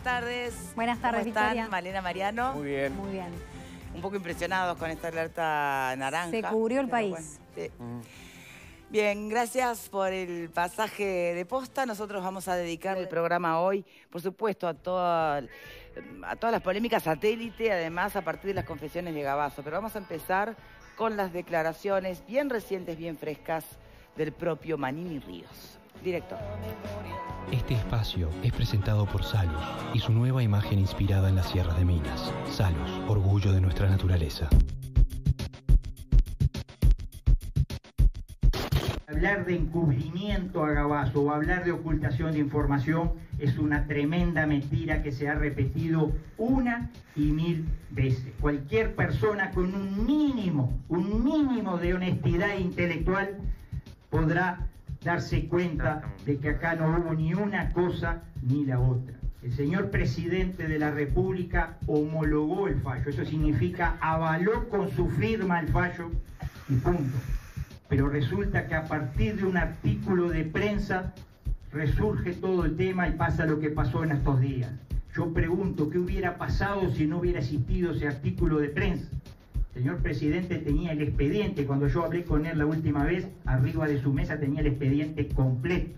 tardes. Buenas tardes, ¿Cómo están? Victoria. Malena, Mariano. Muy bien. Muy bien. Un poco impresionados con esta alerta naranja. Se cubrió el país. Bueno, sí. Bien, gracias por el pasaje de posta. Nosotros vamos a dedicar el programa hoy, por supuesto, a todas las polémicas satélite, además a partir de las confesiones de Gabazo. Pero vamos a empezar con las declaraciones bien recientes, bien frescas del propio Manini Ríos. Director. Este espacio es presentado por Salus y su nueva imagen inspirada en las sierras de Minas. Salus, orgullo de nuestra naturaleza. Hablar de encubrimiento a Gabazo o hablar de ocultación de información es una tremenda mentira que se ha repetido una y mil veces. Cualquier persona con un mínimo de honestidad intelectual podrá darse cuenta de que acá no hubo ni una cosa ni la otra. El señor presidente de la República homologó el fallo, eso significa avaló con su firma el fallo y punto. Pero resulta que a partir de un artículo de prensa resurge todo el tema y pasa lo que pasó en estos días. Yo pregunto, ¿qué hubiera pasado si no hubiera existido ese artículo de prensa? El señor presidente tenía el expediente, cuando yo hablé con él la última vez, arriba de su mesa tenía el expediente completo.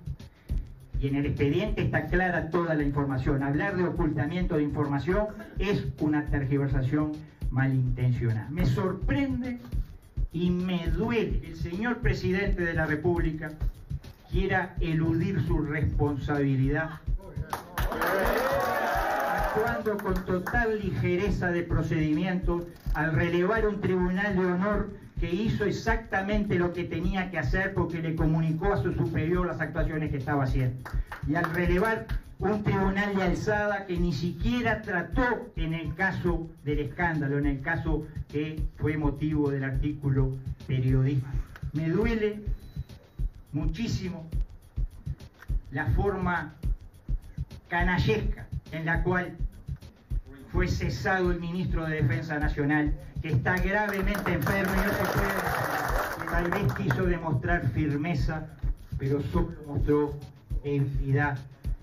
Y en el expediente está clara toda la información. Hablar de ocultamiento de información es una tergiversación malintencionada. Me sorprende y me duele que el señor presidente de la República quiera eludir su responsabilidad, actuando con total ligereza de procedimientos al relevar un tribunal de honor que hizo exactamente lo que tenía que hacer porque le comunicó a su superior las actuaciones que estaba haciendo. Y al relevar un tribunal de alzada que ni siquiera trató en el caso del escándalo, en el caso que fue motivo del artículo periodístico. Me duele muchísimo la forma canallesca en la cual fue cesado el ministro de Defensa Nacional, que está gravemente enfermo y no se puede. Tal vez quiso demostrar firmeza, pero solo mostró debilidad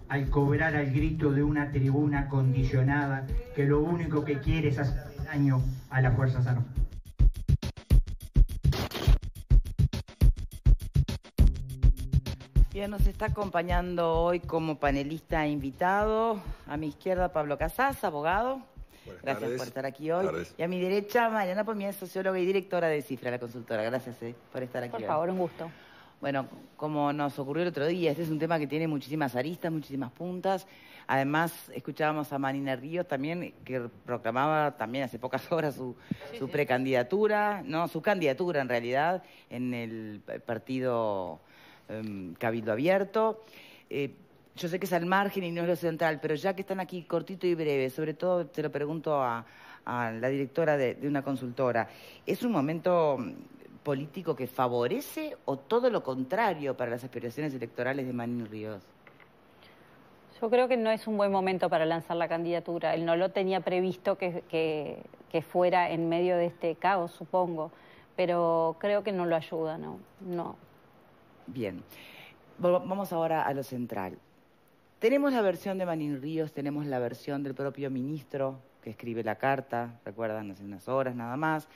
al cobrar al grito de una tribuna condicionada que lo único que quiere es hacer daño a las Fuerzas Armadas. Bien, nos está acompañando hoy como panelista invitado, a mi izquierda Pablo Casas, abogado. Gracias por estar aquí hoy. Y a mi derecha, Mariana Pomier, socióloga y directora de Cifra, la consultora. Gracias por estar aquí hoy. Por favor, un gusto. Bueno, como nos ocurrió el otro día, este es un tema que tiene muchísimas aristas, muchísimas puntas. Además, escuchábamos a Manini Ríos también, que proclamaba también hace pocas horas su precandidatura, no, su candidatura en realidad, en el partido Cabildo Abierto. Yo sé que es al margen y no es lo central, pero ya que están aquí cortito y breve, sobre todo te lo pregunto a la directora de una consultora, ¿es un momento político que favorece o todo lo contrario para las aspiraciones electorales de Manini Ríos? Yo creo que no es un buen momento para lanzar la candidatura. Él no lo tenía previsto que fuera en medio de este caos, supongo, pero creo que no lo ayuda, no. Bien, vamos ahora a lo central. Tenemos la versión de Manini Ríos, tenemos la versión del propio ministro que escribe la carta, recuerdan, hace unas horas nada más.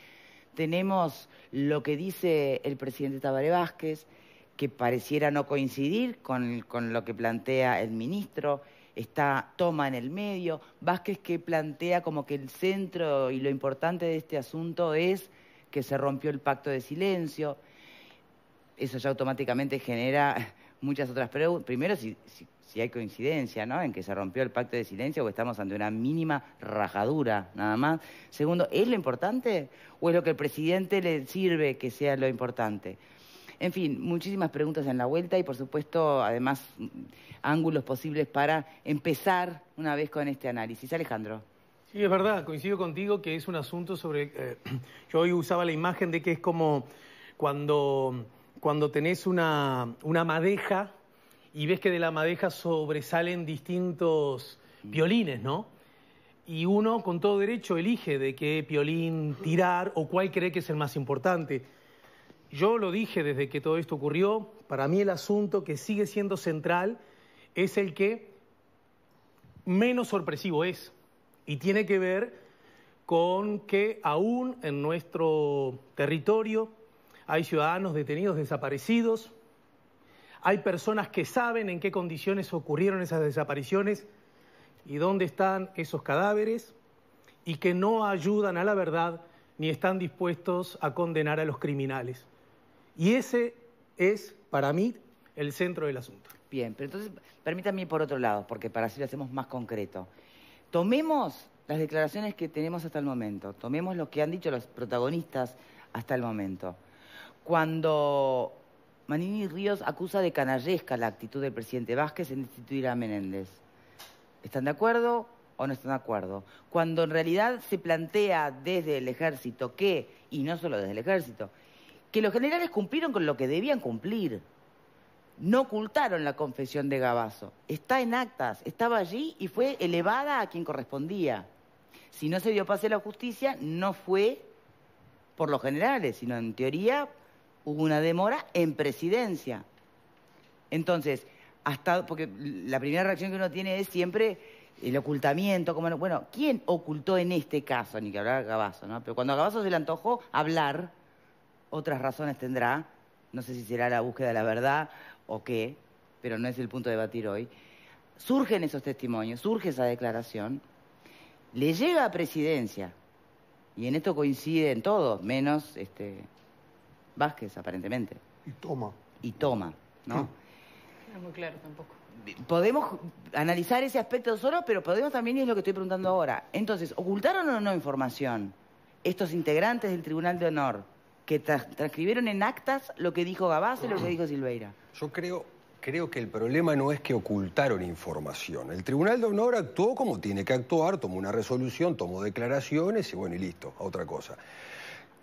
Tenemos lo que dice el presidente Tabaré Vázquez, que pareciera no coincidir con lo que plantea el ministro. Está Toma en el medio. Vázquez que plantea como que el centro y lo importante de este asunto es que se rompió el pacto de silencio. Eso ya automáticamente genera muchas otras preguntas. Primero, si hay coincidencia, ¿no?, en que se rompió el pacto de silencio o estamos ante una mínima rajadura, nada más. Segundo, ¿es lo importante o es lo que el presidente le sirve que sea lo importante? En fin, muchísimas preguntas en la vuelta y, por supuesto, además, ángulos posibles para empezar una vez con este análisis. Alejandro. Sí, es verdad, coincido contigo que es un asunto sobre... yo hoy usaba la imagen de que es como cuando tenés una madeja y ves que de la madeja sobresalen distintos piolines, ¿no? Y uno, con todo derecho, elige de qué piolín tirar o cuál cree que es el más importante. Yo lo dije desde que todo esto ocurrió, para mí el asunto que sigue siendo central es el que menos sorpresivo es. Y tiene que ver con que aún en nuestro territorio hay ciudadanos detenidos, desaparecidos, hay personas que saben en qué condiciones ocurrieron esas desapariciones y dónde están esos cadáveres, y que no ayudan a la verdad ni están dispuestos a condenar a los criminales. Y ese es, para mí, el centro del asunto. Bien, pero entonces, permítanme ir por otro lado, porque para así lo hacemos más concreto. Tomemos las declaraciones que tenemos hasta el momento, tomemos lo que han dicho los protagonistas hasta el momento. Cuando Manini Ríos acusa de canallesca la actitud del presidente Vázquez en destituir a Menéndez, ¿están de acuerdo o no están de acuerdo? Cuando en realidad se plantea desde el ejército que, y no solo desde el ejército, que los generales cumplieron con lo que debían cumplir. No ocultaron la confesión de Gavazo. Está en actas, estaba allí y fue elevada a quien correspondía. Si no se dio pase a la justicia, no fue por los generales, sino en teoría hubo una demora en presidencia. Entonces, porque la primera reacción que uno tiene es siempre el ocultamiento. Bueno, ¿quién ocultó en este caso? Ni que hablar de Gavazo, ¿no? Pero cuando a Gavazo se le antojó hablar, otras razones tendrá, no sé si será la búsqueda de la verdad o qué, pero no es el punto de debatir hoy. Surgen esos testimonios, surge esa declaración, le llega a presidencia, y en esto coinciden todos, menos Vázquez, aparentemente. Y toma, ¿no? No es muy claro tampoco. Podemos analizar ese aspecto solo, pero podemos también, y es lo que estoy preguntando ahora. Entonces, ¿ocultaron o no información estos integrantes del Tribunal de Honor que transcribieron en actas lo que dijo Gavazo y lo que dijo Silveira? Yo creo que el problema no es que ocultaron información. El Tribunal de Honor actuó como tiene que actuar, tomó una resolución, tomó declaraciones y bueno, y listo, a otra cosa.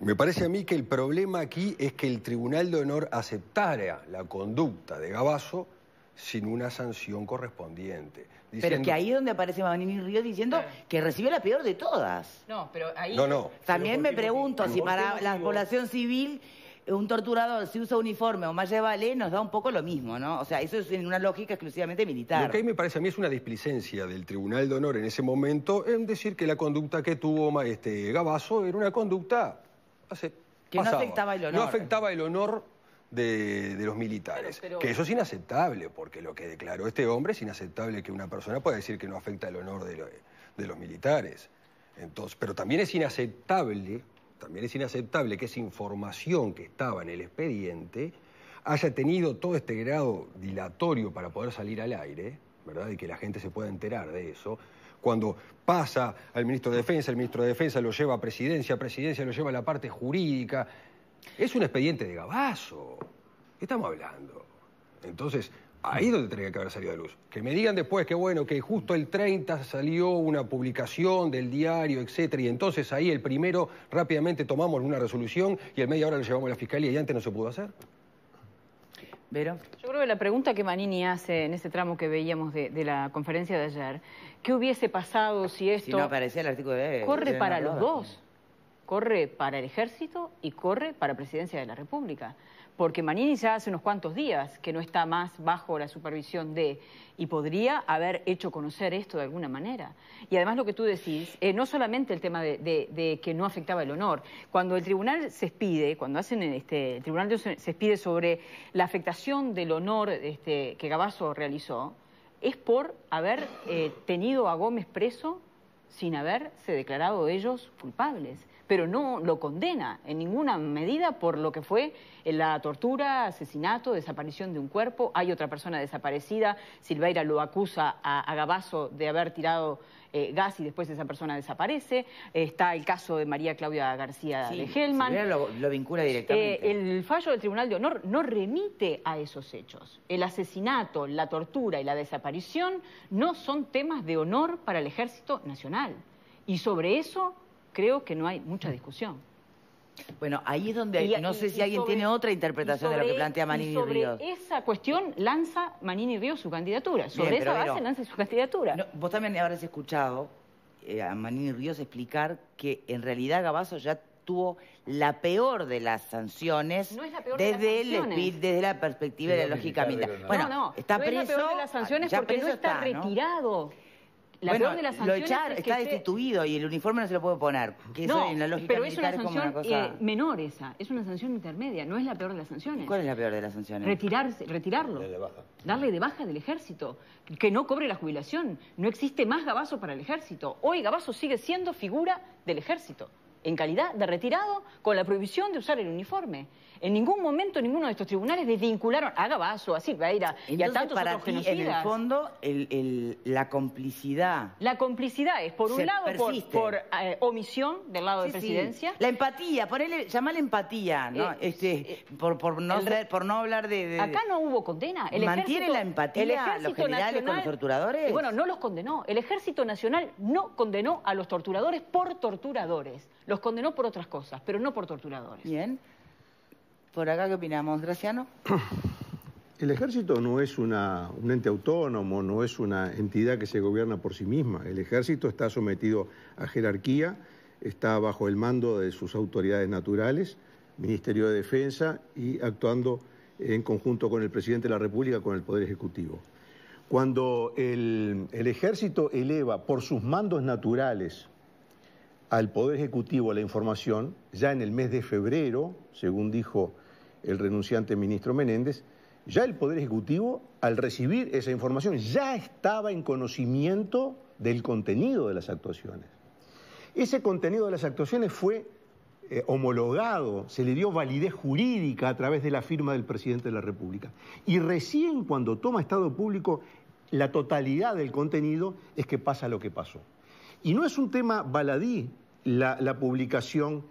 Me parece a mí que el problema aquí es que el Tribunal de Honor aceptara la conducta de Gavazo sin una sanción correspondiente. Pero es que ahí es donde aparece Manini Ríos diciendo que recibió la peor de todas. No, pero ahí... No. También me pregunto si para la población civil un torturador, si usa uniforme o malla de ballet, nos da un poco lo mismo, ¿no? O sea, eso es en una lógica exclusivamente militar. Lo que ahí me parece a mí es una displicencia del Tribunal de Honor en ese momento en decir que la conducta que tuvo Gavazo era una conducta... que no afectaba el honor. No afectaba el honor de los militares. Pero... Que eso es inaceptable, porque lo que declaró este hombre es inaceptable que una persona pueda decir que no afecta el honor de los militares. Entonces, pero también es inaceptable que esa información que estaba en el expediente haya tenido todo este grado dilatorio para poder salir al aire, ¿verdad? Y que la gente se pueda enterar de eso. Cuando pasa al ministro de Defensa, el ministro de Defensa lo lleva a Presidencia lo lleva a la parte jurídica. Es un expediente de Gavazo. ¿Qué estamos hablando? Entonces, ahí es donde tendría que haber salido a luz. Que me digan después que, bueno, que justo el 30 salió una publicación del diario, etcétera, y entonces ahí el primero rápidamente tomamos una resolución y el media hora lo llevamos a la Fiscalía y antes no se pudo hacer. ¿Vero? Yo creo que la pregunta que Manini hace en ese tramo que veíamos de la conferencia de ayer, ¿qué hubiese pasado si esto... Si no aparecía el artículo de... Corre para los dos. Corre para el Ejército y corre para Presidencia de la República. Porque Manini ya hace unos cuantos días que no está más bajo la supervisión de... Y podría haber hecho conocer esto de alguna manera. Y además lo que tú decís, no solamente el tema de que no afectaba el honor. Cuando el tribunal se expide, cuando hacen el tribunal se expide sobre la afectación del honor que Gavazo realizó, es por haber tenido a Gómez preso sin haberse declarado ellos culpables. Pero no lo condena en ninguna medida por lo que fue la tortura, asesinato, desaparición de un cuerpo. Hay otra persona desaparecida, Silveira lo acusa a Gavazo de haber tirado gas y después esa persona desaparece. Está el caso de María Claudia García de Hellman. Silveira lo vincula directamente. El fallo del Tribunal de Honor no remite a esos hechos. El asesinato, la tortura y la desaparición no son temas de honor para el Ejército Nacional. Y sobre eso creo que no hay mucha discusión. Bueno, ahí es donde no sé si alguien tiene otra interpretación de lo que plantea Manini Ríos. Sobre esa cuestión lanza Manini Ríos su candidatura. Sobre esa base lanza su candidatura. No, vos también habrás escuchado a Manini Ríos explicar que en realidad Gavazo ya tuvo la peor de las sanciones desde la perspectiva de la lógica militar. Bueno, no está preso. No es la peor de las sanciones porque no está retirado. La peor de las lo sanciones echar, es que está destituido y el uniforme no se lo puede poner. Que eso en la lógica pero es militar una es como una sanción cosa... menor esa, es una sanción intermedia, no es la peor de las sanciones. ¿Cuál es la peor de las sanciones? Retirarlo. Darle de baja del ejército, que no cobre la jubilación. No existe más Gabazo para el ejército. Hoy Gabazo sigue siendo figura del ejército, en calidad de retirado, con la prohibición de usar el uniforme. En ningún momento ninguno de estos tribunales desvincularon a Gabazo, a Silveira y a tantos para otros ti, genocidas. en el fondo, la complicidad... La complicidad es, por un lado, por omisión del lado de presidencia. Sí. La empatía, llamale empatía, ¿no? Por no hablar de... Acá no hubo condena. ¿Mantiene la empatía los generales con los torturadores? Bueno, no los condenó. El Ejército Nacional no condenó a los torturadores por torturadores. Los condenó por otras cosas, pero no por torturadores. Bien. ¿Por acá qué opinamos, Graciano? El ejército no es un ente autónomo, no es una entidad que se gobierna por sí misma. El ejército está sometido a jerarquía, está bajo el mando de sus autoridades naturales, Ministerio de Defensa, y actuando en conjunto con el presidente de la República, con el Poder Ejecutivo. Cuando el ejército eleva por sus mandos naturales al Poder Ejecutivo la información, ya en el mes de febrero, según dijo el renunciante ministro Menéndez, ya el Poder Ejecutivo, al recibir esa información, ya estaba en conocimiento del contenido de las actuaciones. Ese contenido de las actuaciones fue homologado, se le dio validez jurídica a través de la firma del presidente de la República. Y recién cuando toma estado público la totalidad del contenido es que pasa lo que pasó. Y no es un tema baladí la publicación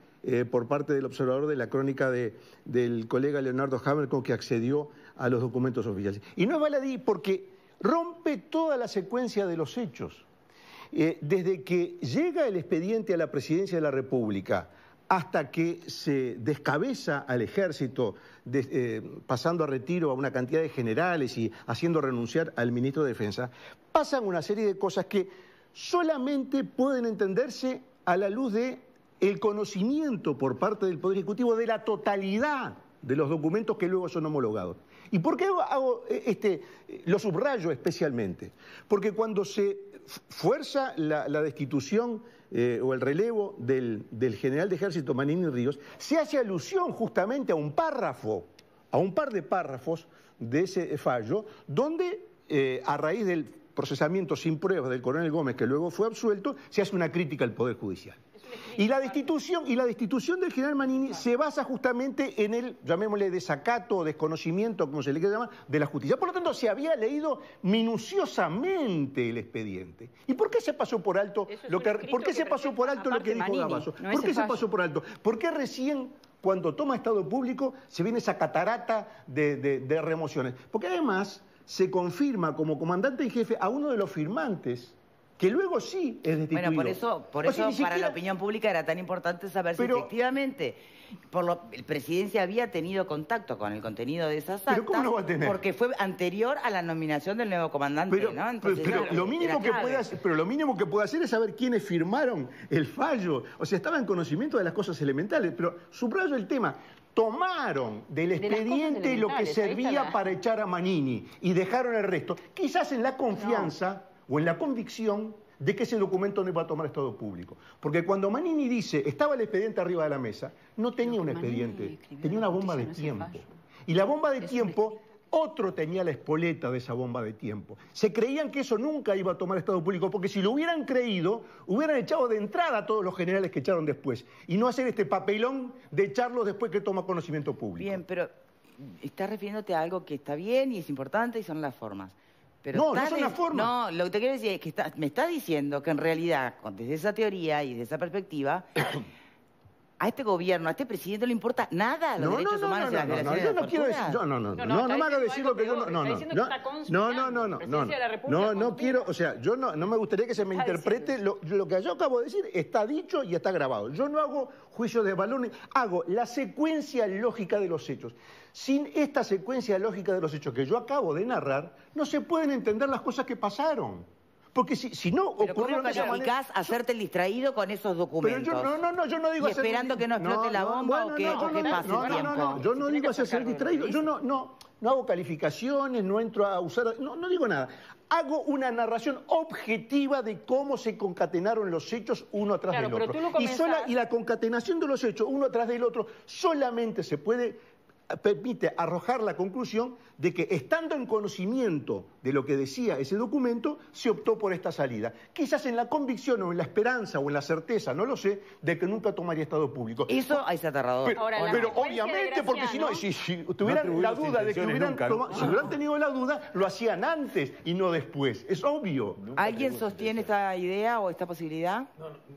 por parte del observador de la crónica del colega Leonardo Hammerkock, que accedió a los documentos oficiales. Y no es baladí porque rompe toda la secuencia de los hechos. Desde que llega el expediente a la Presidencia de la República hasta que se descabeza al ejército, pasando a retiro a una cantidad de generales y haciendo renunciar al ministro de Defensa, pasan una serie de cosas que solamente pueden entenderse a la luz de el conocimiento por parte del Poder Ejecutivo de la totalidad de los documentos que luego son homologados. ¿Y por qué lo subrayo especialmente? Porque cuando se fuerza la destitución o el relevo del general de ejército Manini Ríos, se hace alusión justamente a un párrafo, a un par de párrafos de ese fallo, donde a raíz del procesamiento sin pruebas del coronel Gómez, que luego fue absuelto, se hace una crítica al Poder Judicial. Y la destitución del general Manini se basa justamente en el, llamémosle, desacato o desconocimiento, como se le quiera llamar, de la justicia. Por lo tanto, se había leído minuciosamente el expediente. ¿Y por qué se pasó por alto lo que dijo Gabazo? ¿Por qué se pasó por alto? ¿Por qué recién, cuando toma estado público, se viene esa catarata de remociones? Porque además se confirma como comandante en jefe a uno de los firmantes, que luego sí es destituido. Bueno, por eso para la opinión pública era tan importante saber si efectivamente el presidencia había tenido contacto con el contenido de esas actas. ¿Pero cómo no va a tener? Porque fue anterior a la nominación del nuevo comandante, ¿no? Entonces, pero lo mínimo que puede hacer es saber quiénes firmaron el fallo. O sea, estaba en conocimiento de las cosas elementales, pero subrayo el tema. Tomaron del expediente lo que servía para echar a Manini y dejaron el resto, quizás en la confianza o en la convicción de que ese documento no iba a tomar estado público. Porque cuando Manini dice, estaba el expediente arriba de la mesa, no tenía un expediente, tenía una bomba de tiempo. Y la bomba de tiempo, otro tenía la espoleta de esa bomba de tiempo. Se creían que eso nunca iba a tomar estado público, porque si lo hubieran creído, hubieran echado de entrada a todos los generales que echaron después. Y no hacer este papelón de echarlos después que toma conocimiento público. Bien, pero estás refiriéndote a algo que está bien y es importante y son las formas. Pero no son las formas. No, lo que te quiero decir es que me está diciendo que en realidad, desde esa teoría y desde esa perspectiva, a este gobierno, a este presidente no le importa nada los derechos humanos y las violaciones de la tortura. No me haga decir lo que yo no quiero, o sea, yo no me gustaría que se me interprete lo que yo acabo de decir, está dicho y está grabado. Yo no hago juicio de valor, hago la secuencia lógica de los hechos. Sin esta secuencia lógica de los hechos que yo acabo de narrar, no se pueden entender las cosas que pasaron. Porque si no Pero ocurrieron de esa manera... calificás hacerte el distraído con esos documentos? Pero yo no digo ¿Y esperando que no explote la bomba o que pase el tiempo? Yo no digo hacer distraído. Yo no hago calificaciones, no entro a usar... No digo nada. Hago una narración objetiva de cómo se concatenaron los hechos uno atrás del otro. Y la concatenación de los hechos uno atrás del otro solamente permite arrojar la conclusión de que, estando en conocimiento de lo que decía ese documento, se optó por esta salida. Quizás en la convicción o en la esperanza o en la certeza, no lo sé, de que nunca tomaría Estado público. Eso es aterrador. Pero obviamente, porque si no, si tuvieran la duda de que si hubieran tenido la duda, lo hacían antes y no después. Es obvio. ¿Alguien sostiene esta idea o esta posibilidad?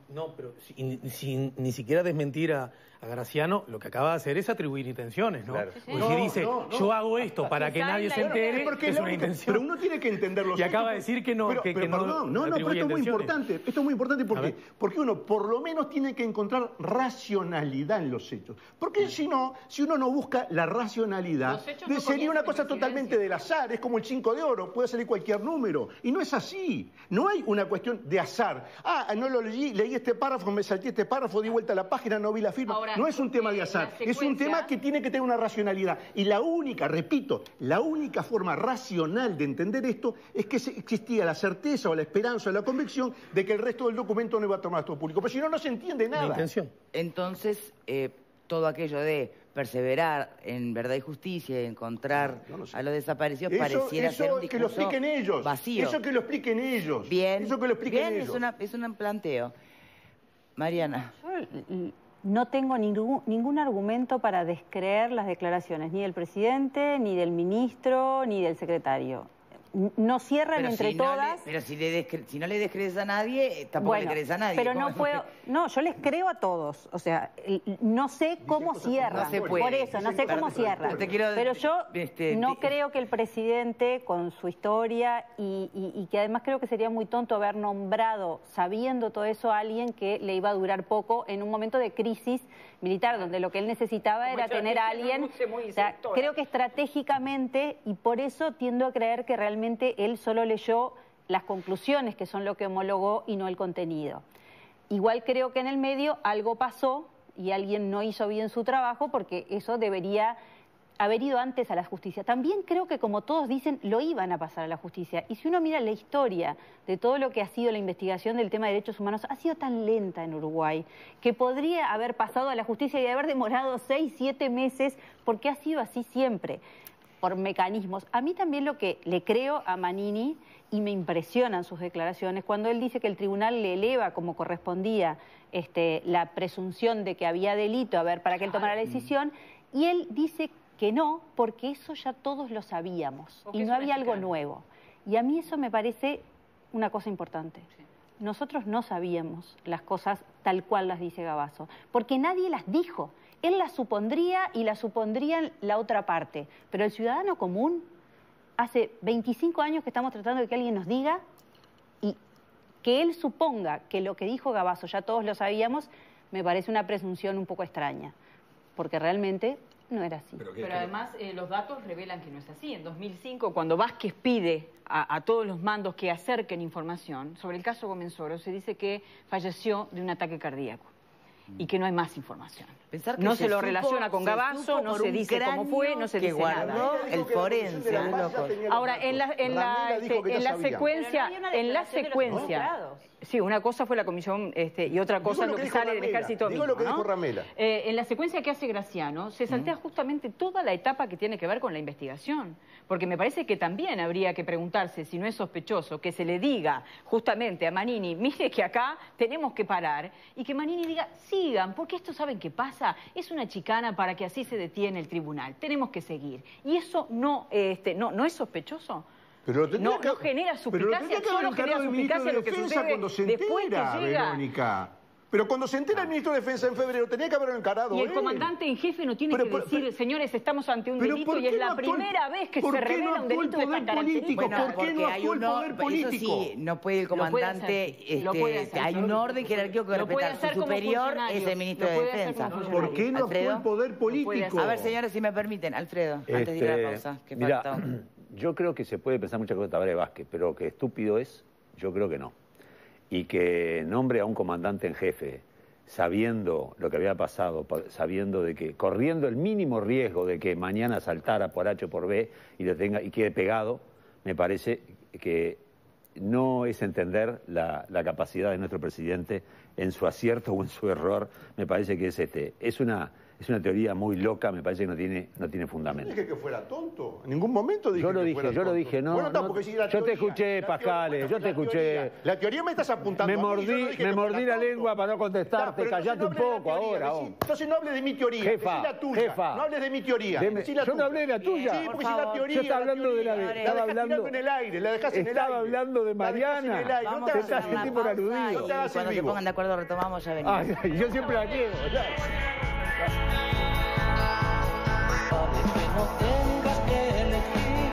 No, pero sin ni siquiera desmentir a Graciano, lo que acaba de hacer es atribuir intenciones, ¿no? Claro. Porque si dice, yo hago esto para que nadie se entere, es una intención. Pero uno tiene que entender los hechos. Y acaba de decir que no, pero esto es muy importante. Esto es muy importante porque uno por lo menos tiene que encontrar racionalidad en los hechos. Porque si uno no busca la racionalidad, sería una cosa totalmente del azar. Es como el 5 de oro, puede salir cualquier número. Y no es así. No hay una cuestión de azar. No lo leí este párrafo, me salté este párrafo, di vuelta a la página, no vi la firma. Ahora, no es un tema de azar, es un tema que tiene que tener una racionalidad. Y la única forma racional de entender esto es que existía la certeza o la esperanza o la convicción de que el resto del documento no iba a tomar esto público. Pero si no, no se entiende nada. La intención. Entonces, todo aquello de perseverar en verdad y justicia y encontrar a los desaparecidos pareciera ser un discurso que lo expliquen ellos. Vacío. Eso que lo expliquen ellos. Bien, eso que lo expliquen ellos. Es un planteo. Mariana. No tengo ningún argumento para descreer las declaraciones, ni del presidente, ni del ministro, ni del secretario. No cierran entre todas... Pero si no le descrees a nadie, tampoco le crees a nadie. Pero no puedo... No, yo les creo a todos. O sea, no sé cómo cierran. No se puede. Por eso, no sé cómo cierran. Pero yo no creo que el presidente, con su historia, y que además creo que sería muy tonto haber nombrado, sabiendo todo eso, a alguien que le iba a durar poco en un momento de crisis militar, donde lo que él necesitaba era tener a alguien... O sea, creo que estratégicamente, y por eso tiendo a creer que realmente él solo leyó las conclusiones, que son lo que homologó, y no el contenido. Igual creo que en el medio algo pasó y alguien no hizo bien su trabajo, porque eso debería haber ido antes a la justicia. También creo que, como todos dicen, lo iban a pasar a la justicia. Y si uno mira la historia de todo lo que ha sido la investigación del tema de derechos humanos, ha sido tan lenta en Uruguay que podría haber pasado a la justicia y haber demorado 6, 7 meses, porque ha sido así siempre, por mecanismos. A mí también lo que le creo a Manini, y me impresionan sus declaraciones, cuando él dice que el tribunal le eleva, como correspondía, la presunción de que había delito, para que él tomara la decisión, y él dice que no, porque eso ya todos lo sabíamos, y no había algo nuevo. Y a mí eso me parece una cosa importante. Sí. Nosotros no sabíamos las cosas tal cual las dice Gavazo, porque nadie las dijo. Él las supondría y las supondría la otra parte, pero el ciudadano común, hace 25 años que estamos tratando de que alguien nos diga, y que él suponga que lo que dijo Gavazo ya todos lo sabíamos, me parece una presunción un poco extraña, porque realmente no era así. Pero además los datos revelan que no es así. En 2005, cuando Vázquez pide a todos los mandos que acerquen información sobre el caso Comensoro, se dice que falleció de un ataque cardíaco y que no hay más información. No se lo relaciona con Gavazo, no se dice cómo fue, no se dice nada. El forense. Ahora, en la secuencia, sí, una cosa fue la comisión y otra cosa lo que sale del ejército mismo, lo que dijo Ramela. En la secuencia que hace Graciano, se saltea justamente toda la etapa que tiene que ver con la investigación, porque me parece que también habría que preguntarse si no es sospechoso que se le diga justamente a Manini, mire que acá tenemos que parar, y que Manini diga, sigan, porque esto ¿saben qué pasa? Es una chicana para que así se detiene el tribunal, tenemos que seguir. Y eso no es sospechoso. Pero no genera suspicacia, solo genera suspicacia lo que sucede cuando se después entera, que llega. Verónica. Pero cuando se entera el ministro de Defensa en febrero, tenía que haberlo encarado. Y el comandante en jefe no tiene que decir, señores, estamos ante un delito, y es la primera vez que se revela un delito de esta característica. ¿Por qué no actuó el poder político? Eso sí, no puede el comandante, hay un orden jerárquico que respetar. Su superior es el ministro de Defensa. ¿Por qué no actuó el poder político? A ver, señores, si me permiten, Alfredo, antes de ir a la pausa. Mira, yo creo que se puede pensar muchas cosas de Tabaré Vázquez, pero que estúpido es Yo creo que no. Y que nombre a un comandante en jefe, sabiendo lo que había pasado, sabiendo de que, corriendo el mínimo riesgo de que mañana saltara por H o por B y quede pegado, me parece que no es entender la capacidad de nuestro presidente en su acierto o en su error. Me parece que es una teoría muy loca, me parece que no tiene fundamento. No dije que fuera tonto, en ningún momento dije yo lo dije, no. Bueno, tampoco, si la yo teoría, te escuché, Pascales, yo te escuché. La teoría me estás apuntando. Me mordí la lengua para no contestarte, callate un poco ahora. Entonces no hables de mi teoría, jefa, decí la tuya. Jefa, no hables de mi teoría. Yo no hablé de la tuya. Sí, porque si la teoría. Yo estaba hablando de la estaba hablando en el aire, la dejaste en el aire. Estaba hablando de Mariana. Vamos a hacer una pausa y cuando se pongan de acuerdo retomamos, ya venimos. Yo siempre la quiero.